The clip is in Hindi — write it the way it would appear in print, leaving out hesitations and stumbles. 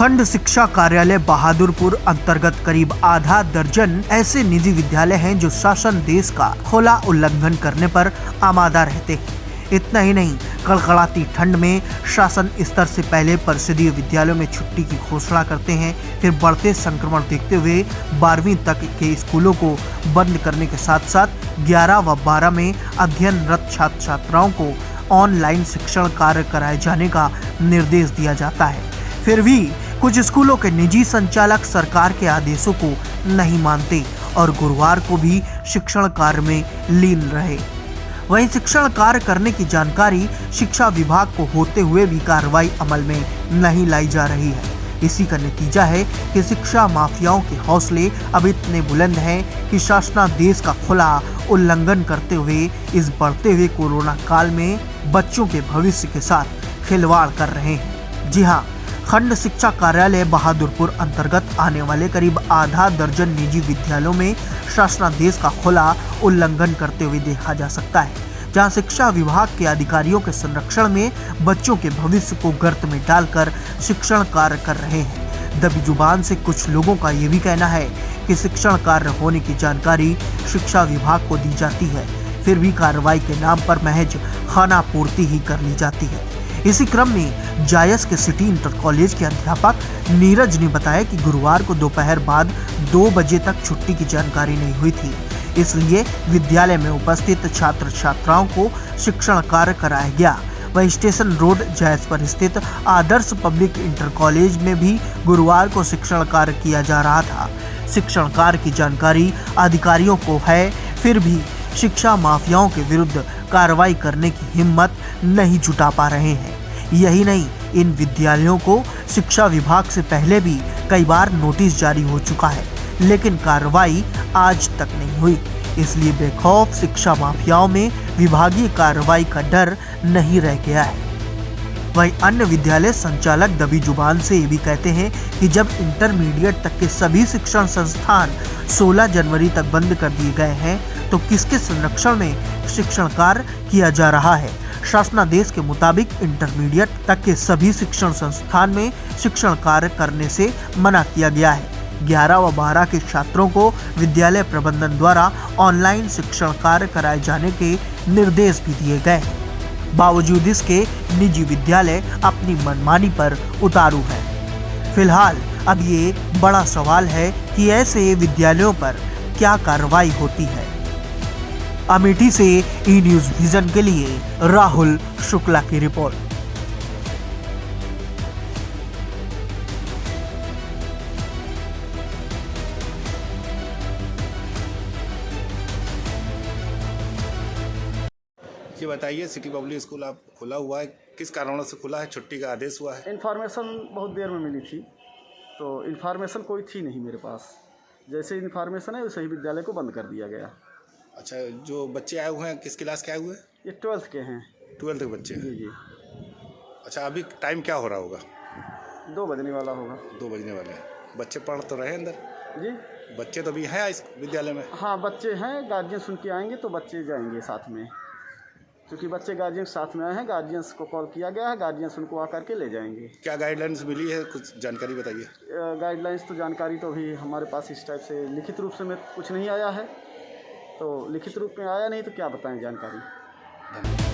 खंड शिक्षा कार्यालय बहादुरपुर अंतर्गत करीब आधा दर्जन ऐसे निजी विद्यालय हैं जो शासन देश का खुला उल्लंघन करने पर आमादा रहते हैं। इतना ही नहीं, कड़कड़ाती ठंड में शासन स्तर से पहले परिषदीय विद्यालयों में छुट्टी की घोषणा करते हैं, फिर बढ़ते संक्रमण देखते हुए 12वीं तक के स्कूलों को बंद करने के साथ साथ 11 व 12 में अध्ययनरत छात्र छात्राओं को ऑनलाइन शिक्षण कार्य कराए जाने का निर्देश दिया जाता है। फिर भी कुछ स्कूलों के निजी संचालक सरकार के आदेशों को नहीं मानते और गुरुवार को भी शिक्षण कार्य में लीन रहे। वहीं शिक्षण कार्य करने की जानकारी शिक्षा विभाग को होते हुए भी कार्रवाई अमल में नहीं लाई जा रही है। इसी का नतीजा है कि शिक्षा माफियाओं के हौसले अब इतने बुलंद हैं कि शासनादेश का खुला उल्लंघन करते हुए इस बढ़ते हुए कोरोना काल में बच्चों के भविष्य के साथ खिलवाड़ कर रहे हैं। जी हाँ, खंड शिक्षा कार्यालय बहादुरपुर अंतर्गत आने वाले करीब आधा दर्जन निजी विद्यालयों में शासनादेश का खुला उल्लंघन करते हुए देखा जा सकता है, जहां शिक्षा विभाग के अधिकारियों के संरक्षण में बच्चों के भविष्य को गर्त में डालकर शिक्षण कार्य कर रहे हैं। दबी जुबान से कुछ लोगों का ये भी कहना है कि शिक्षण कार्य होने की जानकारी शिक्षा विभाग को दी जाती है, फिर भी कार्रवाई के नाम पर महज खानापूर्ति ही कर ली जाती है। इसी क्रम में जायस के सिटी इंटर कॉलेज के अध्यापक नीरज ने बताया कि गुरुवार को दोपहर बाद 2 बजे तक छुट्टी की जानकारी नहीं हुई थी, इसलिए विद्यालय में उपस्थित छात्र छात्राओं को शिक्षण कार्य कराया गया। वहीं स्टेशन रोड जायस पर स्थित आदर्श पब्लिक इंटर कॉलेज में भी गुरुवार को शिक्षण कार्य किया जा रहा था। शिक्षण कार्य की जानकारी अधिकारियों को है, फिर भी शिक्षा माफियाओं के विरुद्ध कार्रवाई करने की हिम्मत नहीं जुटा पा रहे हैं। यही नहीं, इन विद्यालयों को शिक्षा विभाग से पहले भी कई बार नोटिस जारी हो चुका है, लेकिन कार्रवाई आज तक नहीं हुई। इसलिए बेखौफ शिक्षा माफियाओं में विभागीय कार्रवाई का डर नहीं रह गया है। वहीं अन्य विद्यालय संचालक दबी जुबान से ये भी कहते हैं कि जब इंटरमीडिएट तक के सभी शिक्षण संस्थान 16 जनवरी तक बंद कर दिए गए हैं, तो किसके संरक्षण में शिक्षण कार्य किया जा रहा है? शासनादेश के मुताबिक इंटरमीडिएट तक के सभी शिक्षण संस्थान में शिक्षण कार्य करने से मना किया गया है। 11 व 12 के छात्रों को विद्यालय प्रबंधन द्वारा ऑनलाइन शिक्षण कार्य कराए जाने के निर्देश भी दिए गए हैं। बावजूद इसके निजी विद्यालय अपनी मनमानी पर उतारू हैं। फिलहाल अब ये बड़ा सवाल है कि ऐसे विद्यालयों पर क्या कार्रवाई होती है। अमेठी से ई न्यूज़ विजन के लिए राहुल शुक्ला की रिपोर्ट। ये बताइए, सिटी पब्लिक स्कूल आप खुला हुआ है, किस कारणों से खुला है? छुट्टी का आदेश हुआ है? इन्फॉर्मेशन बहुत देर में मिली थी, तो इन्फॉर्मेशन कोई थी नहीं मेरे पास। जैसे इन्फॉर्मेशन है वैसे ही विद्यालय को बंद कर दिया गया। अच्छा, जो बच्चे आए हुए हैं किस क्लास के आए हुए हैं? ये 12th के हैं। 12th के बच्चे हैं? जी जी। अच्छा, अभी टाइम क्या हो रहा होगा? 2 बजने वाला होगा। 2 बजने वाले हैं। बच्चे पढ़ तो रहे अंदर? जी, बच्चे तो अभी हैं इस विद्यालय में? हाँ बच्चे हैं। गार्जियन सुन के आएंगे तो बच्चे जाएंगे साथ में, क्योंकि बच्चे गार्जियन साथ में आए हैं। गार्जियंस को कॉल किया गया है, गार्जियंस उनको आकर के ले जाएंगे। क्या गाइडलाइंस मिली है, कुछ जानकारी बताइए। गाइडलाइंस तो जानकारी तो अभी हमारे पास इस टाइप से लिखित रूप से में कुछ नहीं आया है, तो लिखित रूप में आया नहीं तो क्या बताएं जानकारी। धन्यवाद।